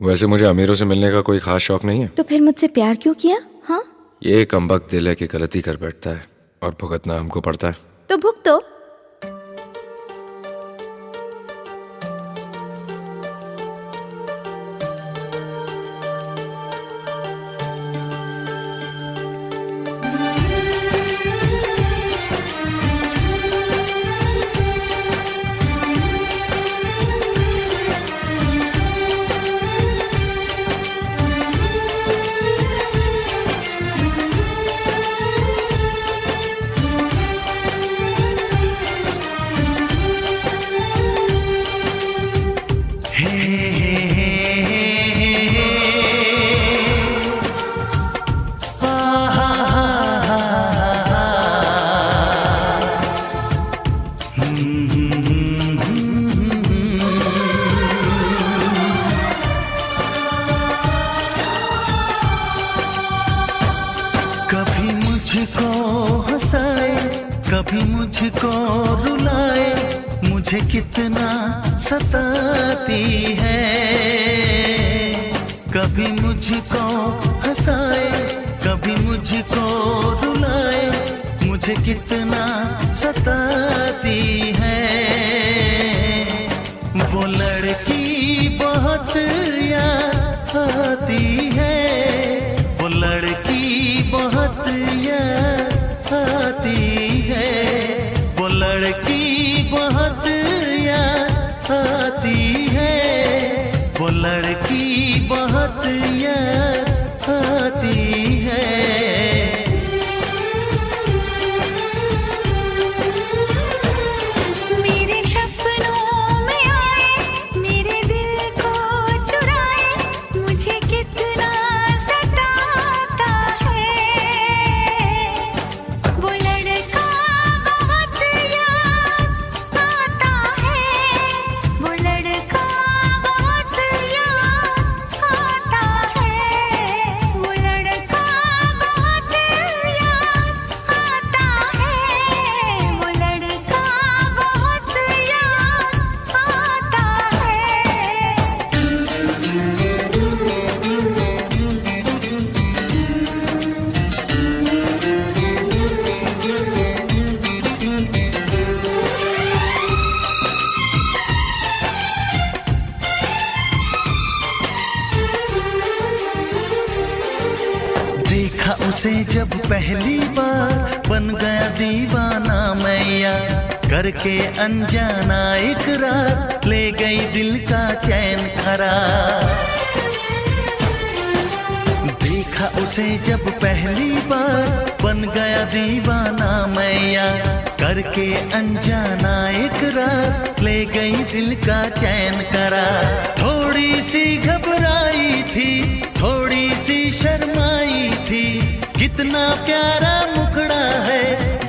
वैसे मुझे अमीरों से मिलने का कोई खास शौक नहीं है। तो फिर मुझसे प्यार क्यों किया? हाँ, ये कमबख्त दिल है कि गलती कर बैठता है और भुगतना हमको पड़ता है। तो भुगतो। कभी मुझको हंसाए, कभी मुझको रुलाए, मुझे कितना सताती है। कभी मुझको हंसाए, कभी मुझको रुलाए, मुझे कितना सताती है। वो लड़की बहुत याद आती है, वो लड़की बहुत याद आती है, वो लड़की बहुत याद आती है, वो लड़की बहुत याद आती है। मेरे सपनों में आए, मेरे दिल को चुराए, मुझे कितना सताता है। वो लड़का बहुत याद आता है, वो लड़का बहुत याद आता है, वो लड़का बहुत याद आता है, वो लड़का बहुत याद आता देखा उसे जब पहली बार, बन गया दीवाना मैया, करके अनजाना इकरार, ले गई दिल का चैन करार। देखा उसे जब पहली बार, बन गया दीवाना मैया, करके अनजाना इकरार, ले गई दिल का चैन करार। थोड़ी सी घबराई थी, थोड़ी सी शर्माई थी, कितना प्यारा मुखड़ा है,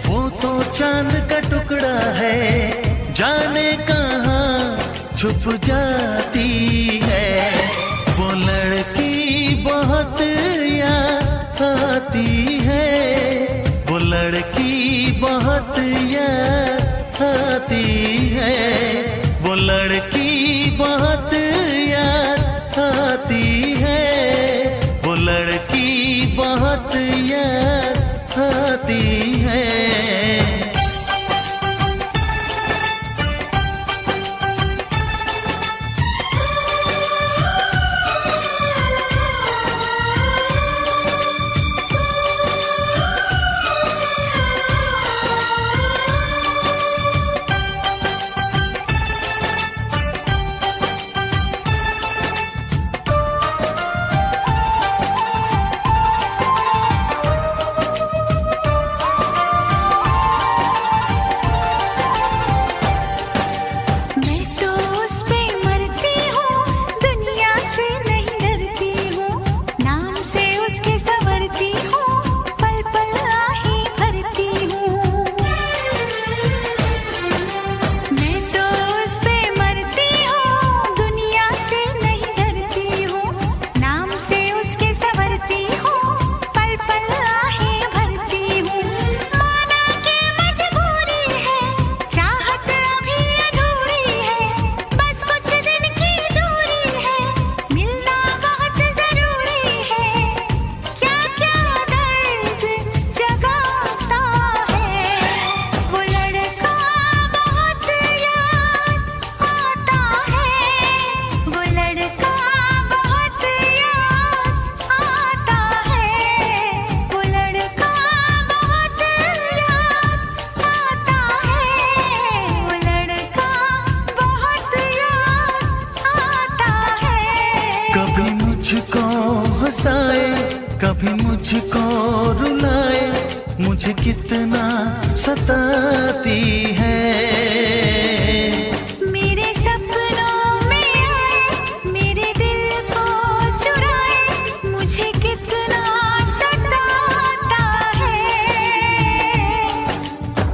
वो तो चांद का टुकड़ा है, जाने कहाँ छुप जाती है। वो लड़की बहुत याद आती है, वो लड़की बहुत याद आती है, वो लड़की बहुत याद आती है, वो लड़की बहुत याद आती है। कभी मुझको रुलाए, मुझे कितना सताती है। मेरे सपनों में आए, मेरे दिल को चुराए, मुझे कितना सताता है।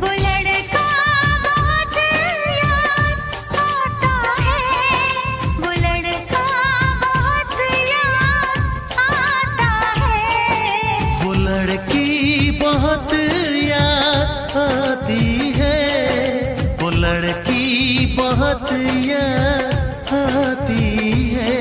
वो लड़का बहुत याद आता है, वो लड़का बहुत याद आता है। वो लड़की बहुत याद आती है, वो लड़की बहुत याद आती है।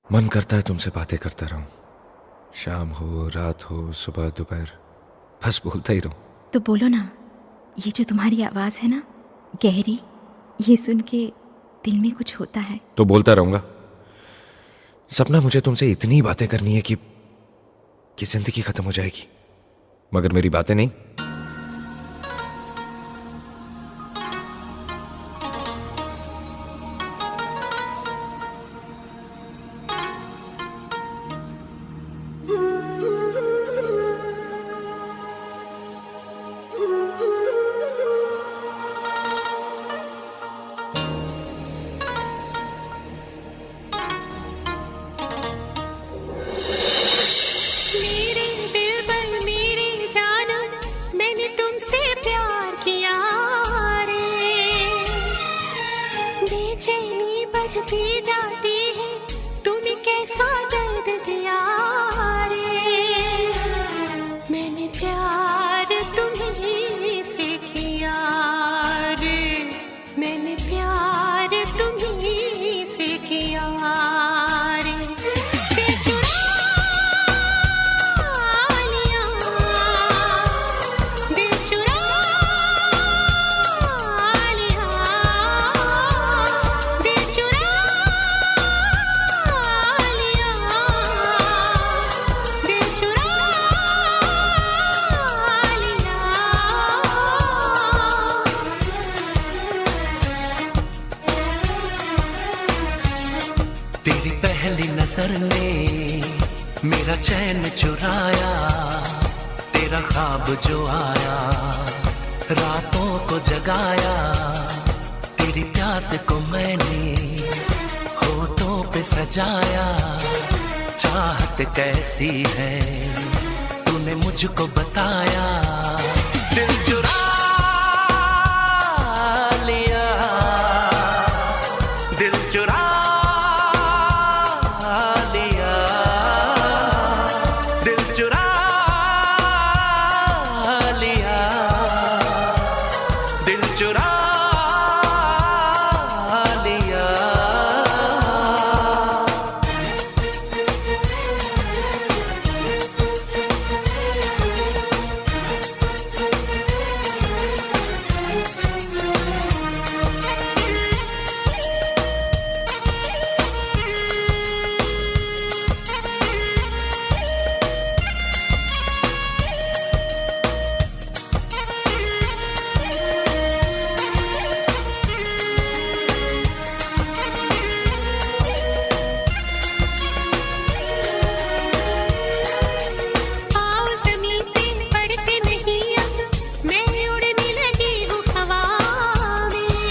मन करता है तुमसे बातें करता रहूं, शाम हो, रात हो, सुबह दोपहर, बस बोलता ही रहूं। तो बोलो ना। ये जो तुम्हारी आवाज़ है ना, गहरी, ये सुन के दिल में कुछ होता है। तो बोलता रहूंगा। सपना मुझे तुमसे इतनी बातें करनी है कि जिंदगी खत्म हो जाएगी, मगर मेरी बातें नहीं। मेरे दिल पर मेरी जान, मैंने तुमसे प्यार किया रे। बेचैनी बढ़ती जाती है, तूने कैसा दर्द दिया रे। मैंने प्यार तुम्हीं से किया रे, मैंने प्यार तुम्हीं से किया रे। बेचुरा लिया, दिल चुरा लिया, दिल चुरा लिया, दिल चुरा लिया। तेरी पहली नजर ने मेरा चैन चुराया, तेरा ख्वाब जो आया रातों को जगाया। तेरी प्यास को मैंने होठों पे सजाया। चाहत कैसी है तूने मुझको बताया। दिल चुरा लिया, दिल चुरा लिया, दिल चुरा लिया, दिल चुरा लिया। आओ ज़मीन पे पड़ते नहीं अब, मैं उड़ने लगी हूँ हवा में।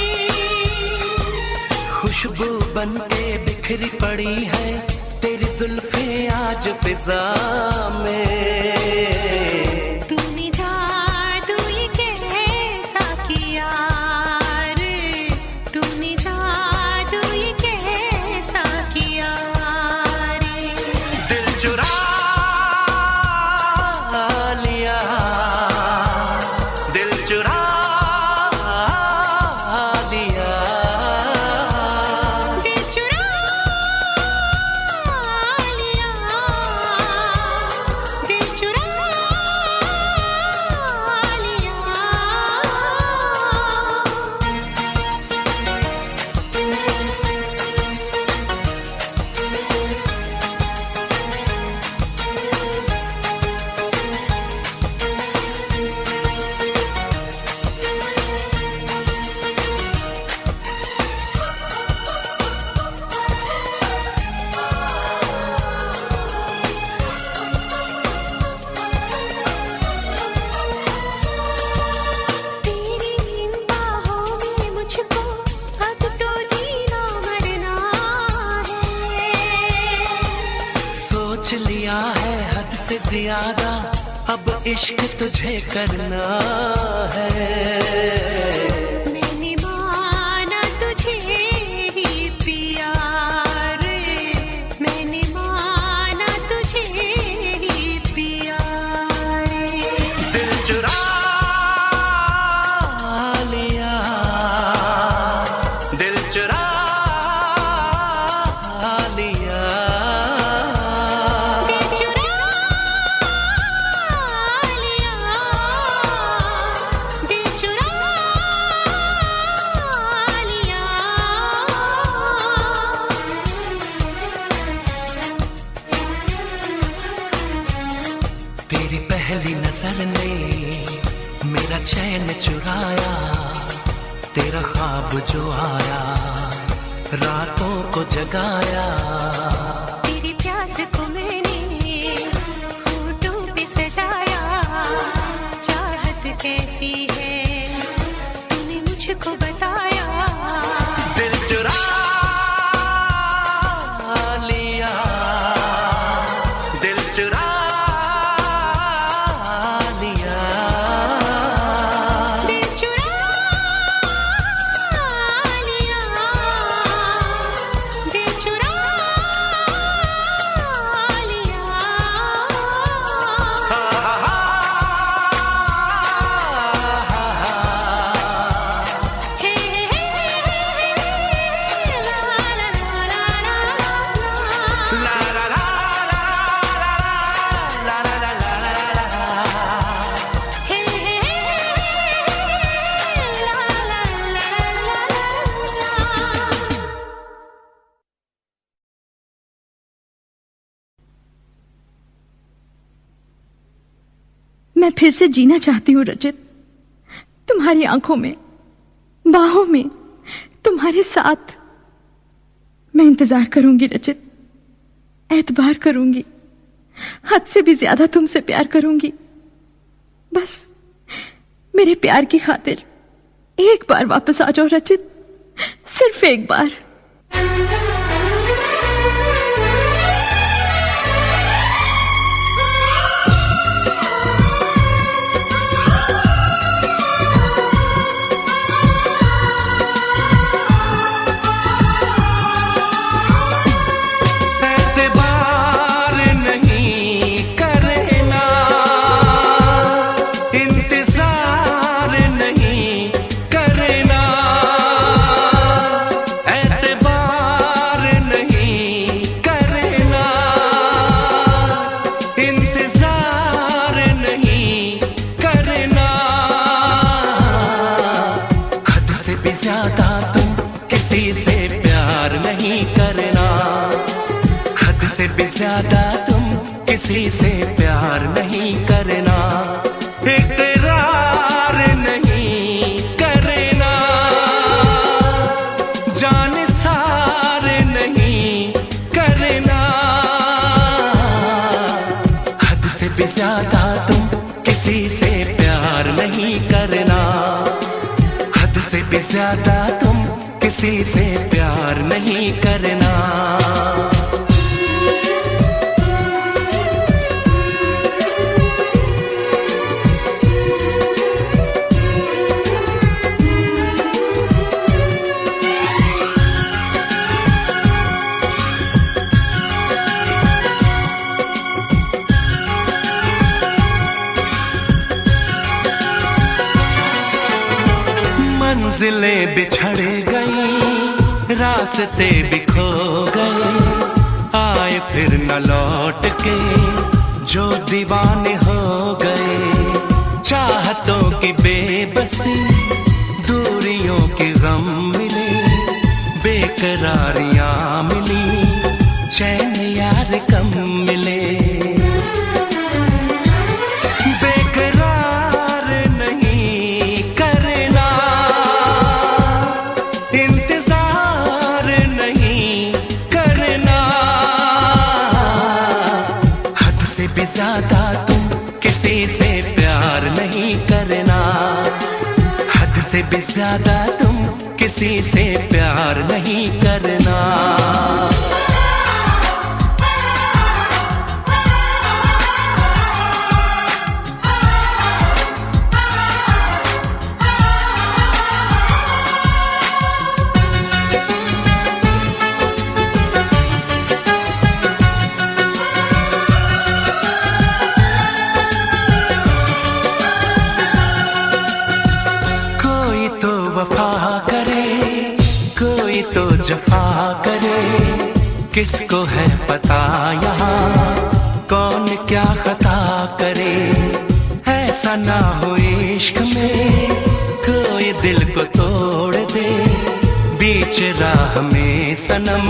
खुशबू बन के बिखरी पड़ी है तेरी जुल्फे आज फिजा में। तूने जादू ये कैसा किया रे, तूने जादू ये कैसा किया रे। दिल चुरा लिया, दिल चुरा लिया, दिल चुरा लिया, ज्यादा अब इश्क तुझे करना है। मैंने माना तुझे ही पिया रे, मैंने माना तुझे ही पिया रे। दिल चुरा लिया, दिल चुरा लिया, दिल चुरा लिया, दिल चुरा लिया। तेरी पहली नजर ने मेरा चैन चुराया, तेरा ख्वाब जो आया रातों को जगाया। तेरी प्यास को मैंने होठों पे सजाया, चाहत कैसी है तूने मुझको बताया। दिल चुरा लिया, दिल चुरा लिया, दिल चुरा लिया, दिल चुरा लिया। हे हे ला ला ला ला ला। ला ला ला ला ला ला ला ला ला। हे हे ला ला ला ला ला। मैं फिर से जीना चाहती हूँ रचित, तुम्हारी आंखों में, बाहों में, तुम्हारे साथ। मैं इंतजार करूंगी रचित, एतबार करूंगी, हद से भी ज्यादा तुमसे प्यार करूंगी। बस मेरे प्यार की खातिर एक बार वापस आ जाओ रचित, सिर्फ एक बार। एतबार नहीं करना, इंतजार नहीं करना, एतबार नहीं करना, इंतजार नहीं करना। हद से भी ज्यादा तुम किसी से प्यार नहीं करना, हद से भी ज्यादा तुम किसी से प्यार नहीं करना। इकरार नहीं करना, जान सार नहीं करना। हद से भी ज्यादा तुम किसी से प्यार नहीं करना, हद से भी ज्यादा तुम किसी से प्यार नहीं करना। मंजिलें बिछड़ गई, रास्ते बिखो गए, आए फिर न लौट के जो दीवाने हो गए। चाहतों की बेबसी, दूरियों के गम मिले, बेकरारियां मिली, चैन यार कम मिले। बेकरार नहीं करना, इंतजार नहीं करना। हद से भी ज्यादा तुम किसी से प्यार नहीं करना, हद से भी ज्यादा तुम किसी से प्यार नहीं करना। करे, कोई तो जफा करे, किसको है पता यहाँ कौन क्या खता करे। ऐसा ना हो इश्क में कोई दिल को तोड़ दे, बीच राह में सनम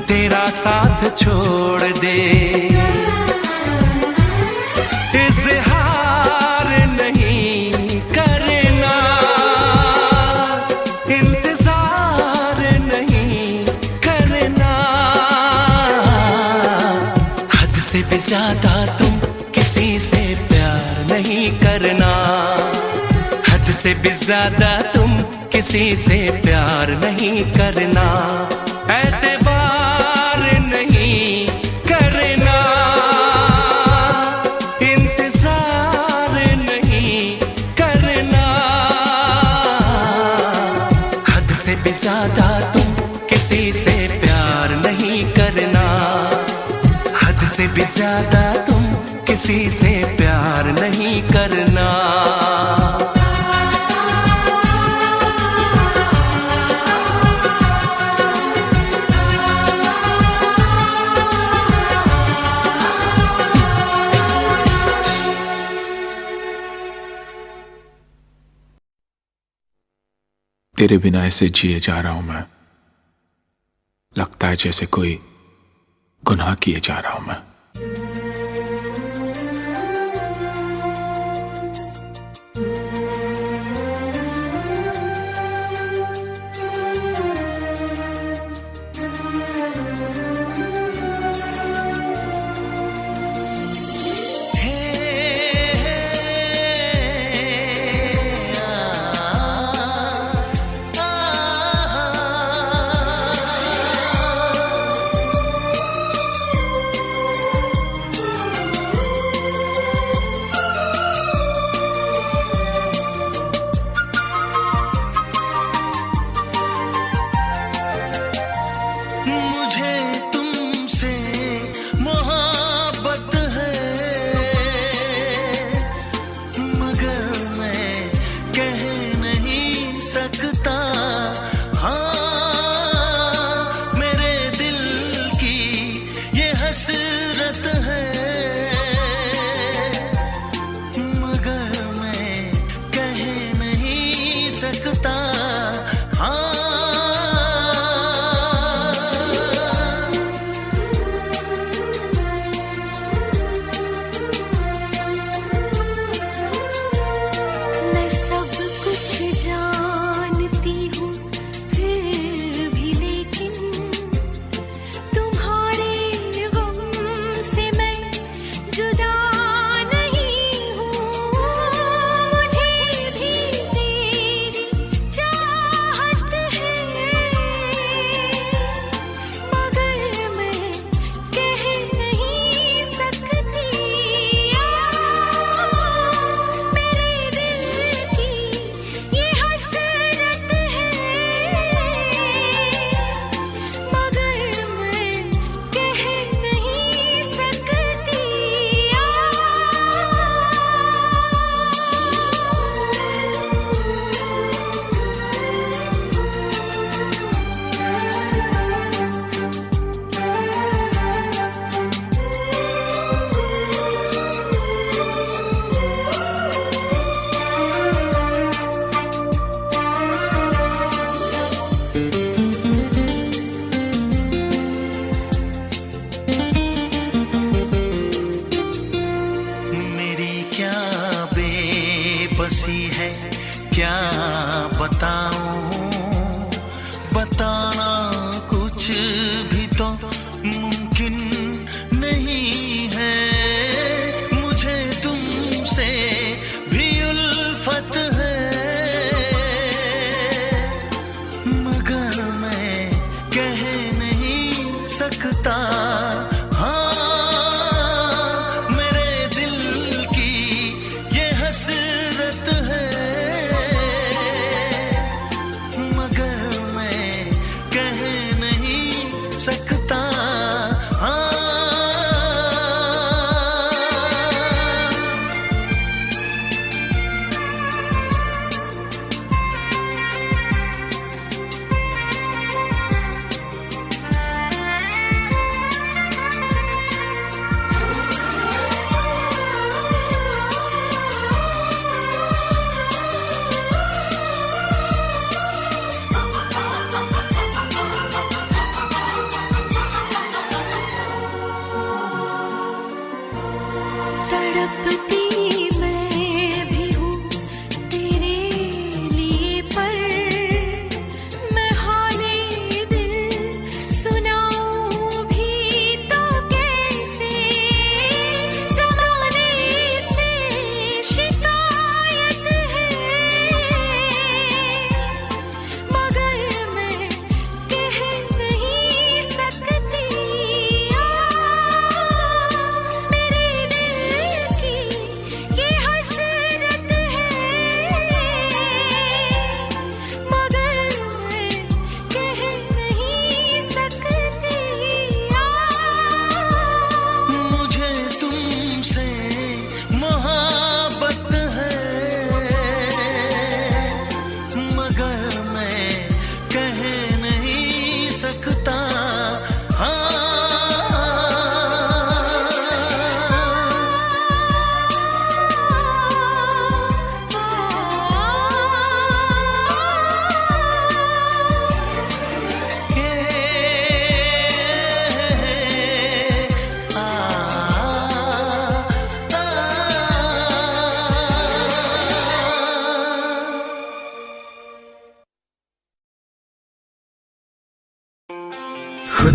तेरा साथ छोड़ दे। इज़हार नहीं करना, इंतजार नहीं करना, हद से भी ज्यादा तुम किसी से प्यार नहीं करना, हद से भी ज्यादा तुम किसी से प्यार नहीं करना। एतबार नहीं करना, इंतजार नहीं करना, हद से भी ज्यादा तुम किसी से प्यार नहीं करना, हद से भी ज्यादा तुम किसी से प्यार नहीं करना। तेरे बिना ऐसे जिए जा रहा हूं मैं, लगता है जैसे कोई गुनाह किए जा रहा हूं मैं।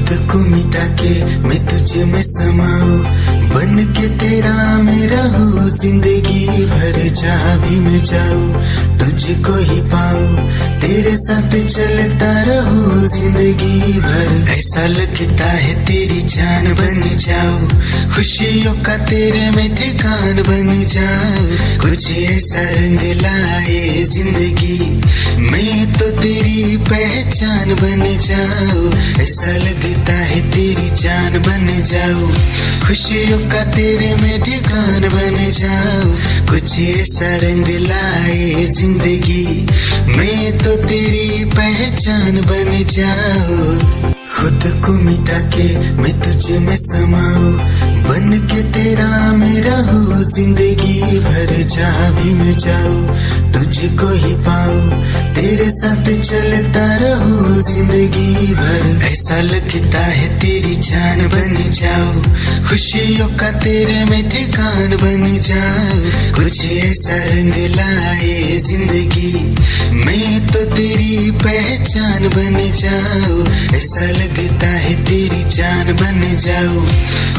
खुद को मिटा के मैं तुझे में समाऊं, बन के तेरा मैं रहूं, जिंदगी भर जहाँ भी मैं जाऊं तुझको ही पाऊं, तेरे साथ चलता रहूं जिंदगी भर। ऐसा लगता है तेरी जान बन जाऊं, खुशियों का तेरे में ठिकान बन जाऊं, कुछ ऐसा रंग लाए जिंदगी मैं तो तेरी पहचान बन जाऊं। ऐसा लगता है तेरी जान बन जाऊं, खुशियों का तेरे में ठिकान बन जाऊं, कुछ ऐसा रंग लाए जिंदगी मैं तो तेरी पहचान बन जाऊं। खुद को मिटा के मैं तुझे में समाऊं, बन के तेरा मैं रहूं, जिंदगी भर जहाँ भी मैं जाऊं तुझको ही पाऊं, तेरे साथ चलता रहूं जिंदगी भर। ऐसा लगता है तेरी जान बन जाऊं, खुशियों का तेरे में ठिकान बन जाऊं, कुछ ऐसा रंग लाए जिंदगी मैं तो तेरी पहचान बन जाऊं। ऐसा लगता है तेरी जान बन जाऊं,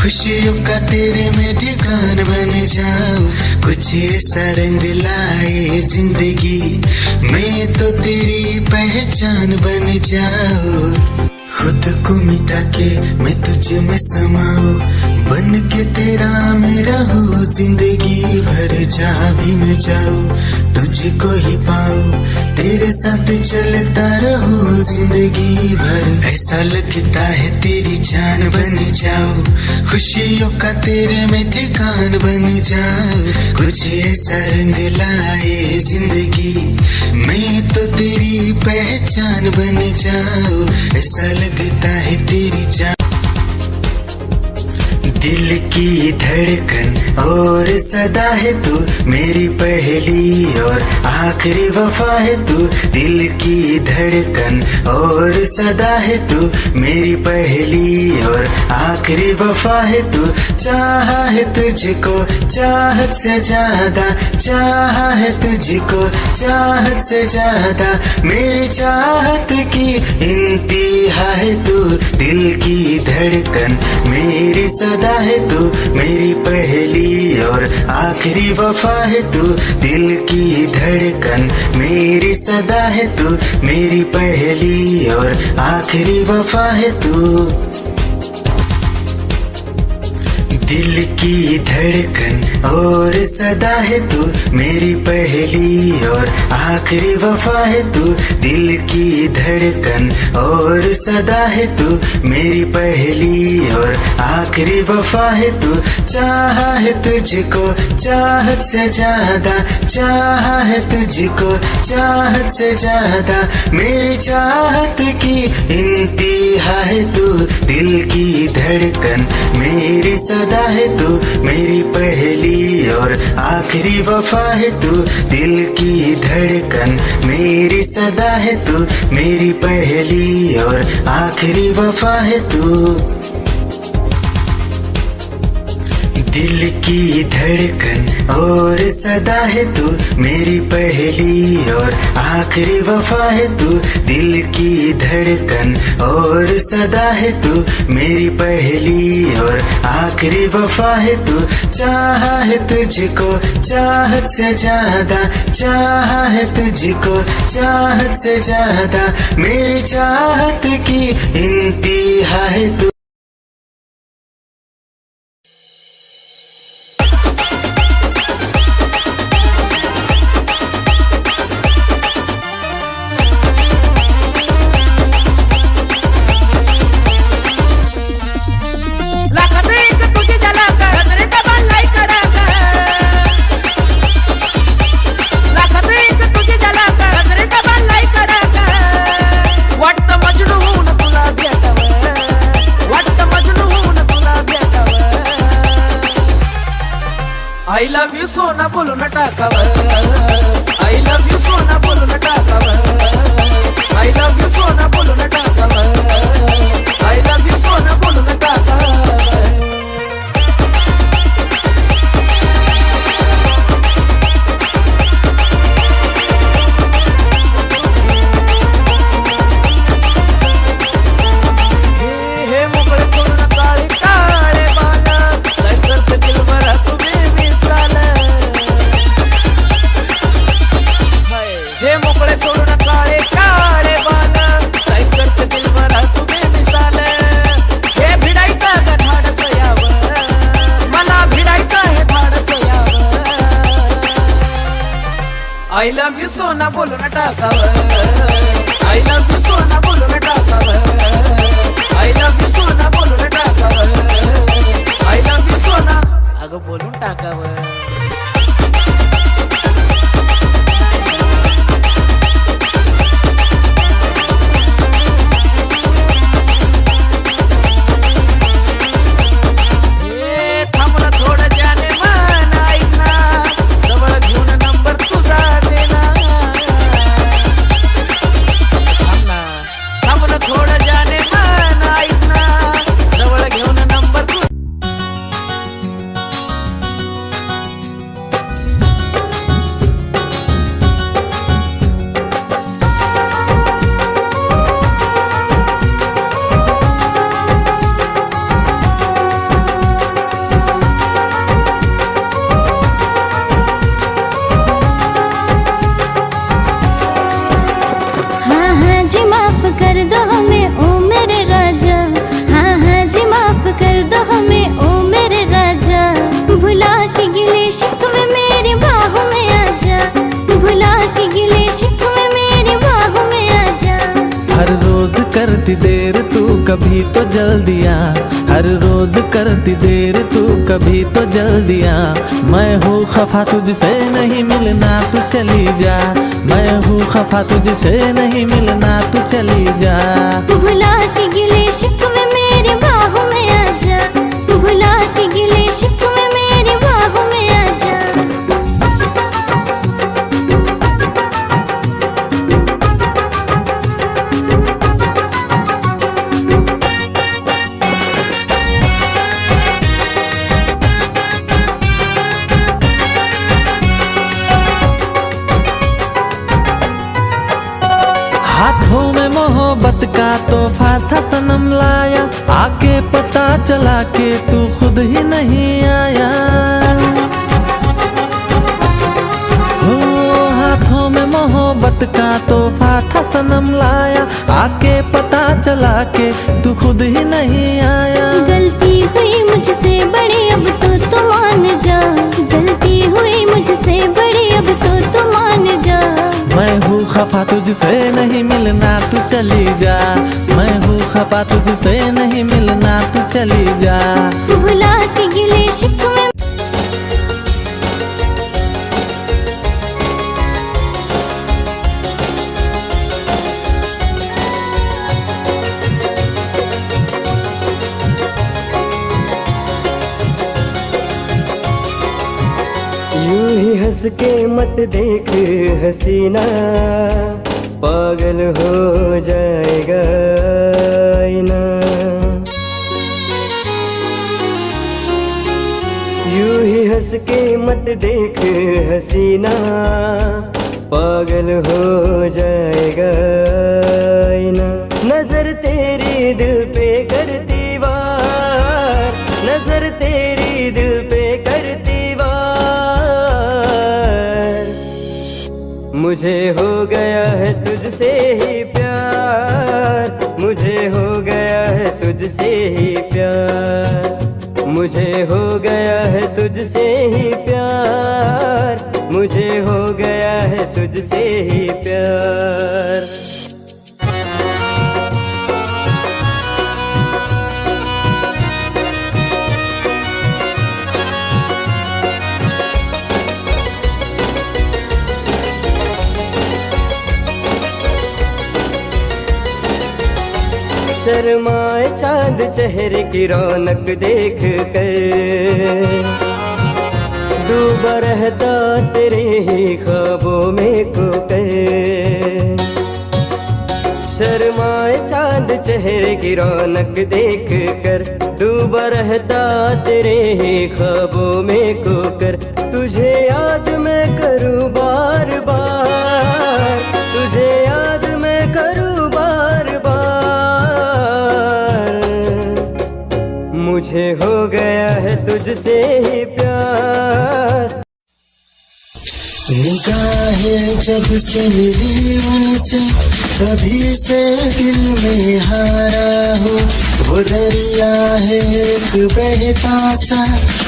खुशियों का तेरे में ठिकान बन जाऊं, कुछ ऐसा रंग लाए जिंदगी मैं तो तेरी पहचान बन जाऊं। खुद को मिटा के मैं तुझे में समाऊं, बन के तेरा मैं रहूं, जिंदगी भर जहाँ भी मैं जाऊं तुझको ही पाऊं, तेरे साथ चलता रहूं जिंदगी भर। ऐसा लगता है तेरी जान बन जाऊं, खुशियों का तेरे में ठिकान बन जाऊं, कुछ ऐसा रंग लाए जिंदगी मैं तो तेरी पहचान बन जाऊं। ऐसा लगता है तेरी जान दिल की धड़कन और सदा है तू, मेरी पहली और आखिरी वफा है तू। दिल की धड़कन और सदा है तू, मेरी पहली और आखिरी वफा है तू। चाहा है तुझको चाहत से ज्यादा, चाहा है तुझको चाहत से ज्यादा, मेरी चाहत की इंतहा है तू। दिल की धड़कन मेरी सदा है तू, मेरी पहली और आखिरी वफा है तू। दिल की धड़कन मेरी सदा है तू, मेरी पहली और आखिरी वफा है तू। दिल की धड़कन और सदा है तू, मेरी पहली और आखिरी वफा है तू। दिल की धड़कन और सदा है तू, मेरी पहली और आखिरी वफा है तू। चाहा है तुझको चाहत से ज्यादा, चाहा है तुझको चाहत से ज्यादा, मेरी चाहत की इंतहा है तू। दिल की धड़कन मेरी सदा है तू, मेरी पहली और आखिरी वफा है तू। दिल की धड़कन मेरी सदा है तू, मेरी पहली और आखिरी वफा है तू। दिल की धड़कन और सदा है तू, मेरी पहली और आखिरी वफा है तू। दिल की धड़कन और सदा है तू, मेरी पहली और आखिरी वफा है तू। चाहा है तुझको चाहत से ज्यादा, चाहा है तुझको चाहत से ज्यादा, मेरी चाहत की इंतहा है तू। I love you सोना बोलो न टाकावं, I love you सोना बोलो न टाकावं, I love you सोना बोलो न टाकावं, I love you सोना बोलो न टाकावं। हे आय लव्ह यू सोना बोलून टाकावं, आय लव्ह यू सोना बोलून टाकावं, आय लव्ह यू सोना बोलून टाकावं, आय लव्ह यू सोना अगं बोलून टाकावं. करती देर तू कभी तो जल्दी आ, हर रोज करती देर तू कभी तो जल्दी आ. मैं हूँ खफा तुझसे नहीं मिलना तू चली जा, मैं हूँ खफा तुझसे नहीं मिलना तू चली जा. भुला के गिले शिकवे मेरी बाहों में आजा, भुला के गिले शिकवे मेरी बाहों में आजा. हाथों में मोहब्बत का तोहफा था सनम लाया, आके पता चला के तू खुद ही नहीं आया. हो हाथों में मोहब्बत का तोहफा था सनम लाया, आके पता चला के तू खुद ही नहीं आया. गलती हुई मुझसे बड़ी अब तो मान जा, गलती हुई मुझसे बड़ी अब तो मान जा. मैं हूँ खफा तुझसे नहीं मिलना तू चली जा, मैं हूँ खफा तुझसे नहीं मिलना तू चली जा. भुला के गिले शिकवे यूं ही हंस के मत देख हसीना, पागल हो जाएगा आईना. यूं ही हंस के मत देख हसीना, पागल हो जाएगा आईना. नजर तेरी दिल पे करती वार, नजर तेरी दिल पे करती मुझे हो गया है तुझसे ही प्यार, मुझे हो गया है तुझसे ही प्यार, मुझे हो गया है तुझसे ही प्यार, मुझे हो गया है तुझसे ही प्यार. शर्माए चांद चेहरे की रौनक देख कर, डूबा रहता तेरे ही ख्वाबों में खोकर. शर्माए चांद चेहरे की रौनक देख कर, डूबा रहता तेरे ही ख्वाबों में खोकर. तुझे याद मैं करूँ बार बार, तुझे याद मैं करूँ बार बार. मुझे हो गया है तुझसे ही प्यार. निगाहें जब से मिली उनसे तभी से दिल में हारा हो. वो दरिया है एक बहता सा,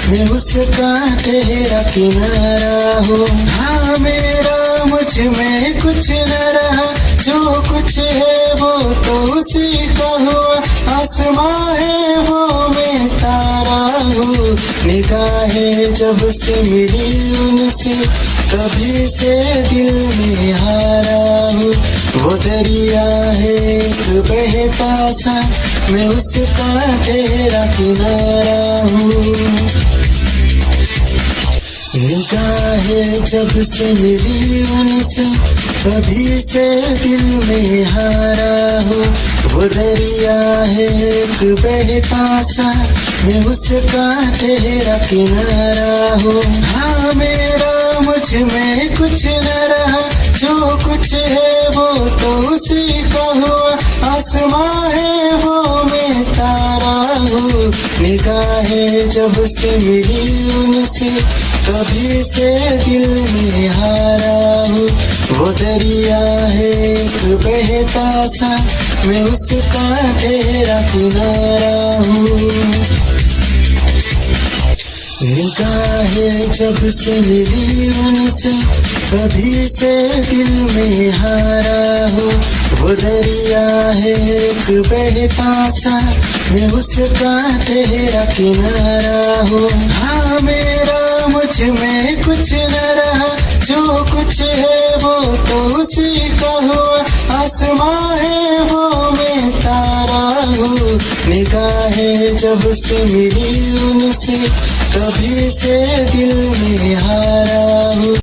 मैं उसका ठहरा किनारा हो. हाँ मेरा मुझ में कुछ न रहा, जो कुछ है वो तो उसी का हुआ। आसमां है वो मैं तारा हूँ, निगाहें जब से मिली उनसे तभी से दिल में हारा हूँ। वो दरिया है एक बहता सा, मैं उसका ठहरा किनारा हूँ। निगाहें जब से मिली उनसे तभी से दिल में हारा हूँ। वो दरिया है एक बहता सा, मैं उसका ठहरा किनारा हूँ। हाँ मेरा मुझ में कुछ न रहा, जो कुछ है वो तो उसी का हुआ। आसमां है वो मैं तारा हूँ, निगाहें जब से मिली उनसे तभी से दिल में हारा हूँ। वो दरिया है एक बहता सा, मैं उसका ठहरा किनारा हूँ। निगाहें जब से मिली उनसे तभी से दिल में हारा हूँ। वो दरिया है एक बहता सा, मैं उसका ठहरा किनारा हूँ। हाँ मेरा मुझ में कुछ न रहा, जो कुछ है वो तो उसी का हुआ। आसमां है वो मैं तारा हूँ, निगाहें जब से मिली उनसे तभी से दिल में हारा हूँ।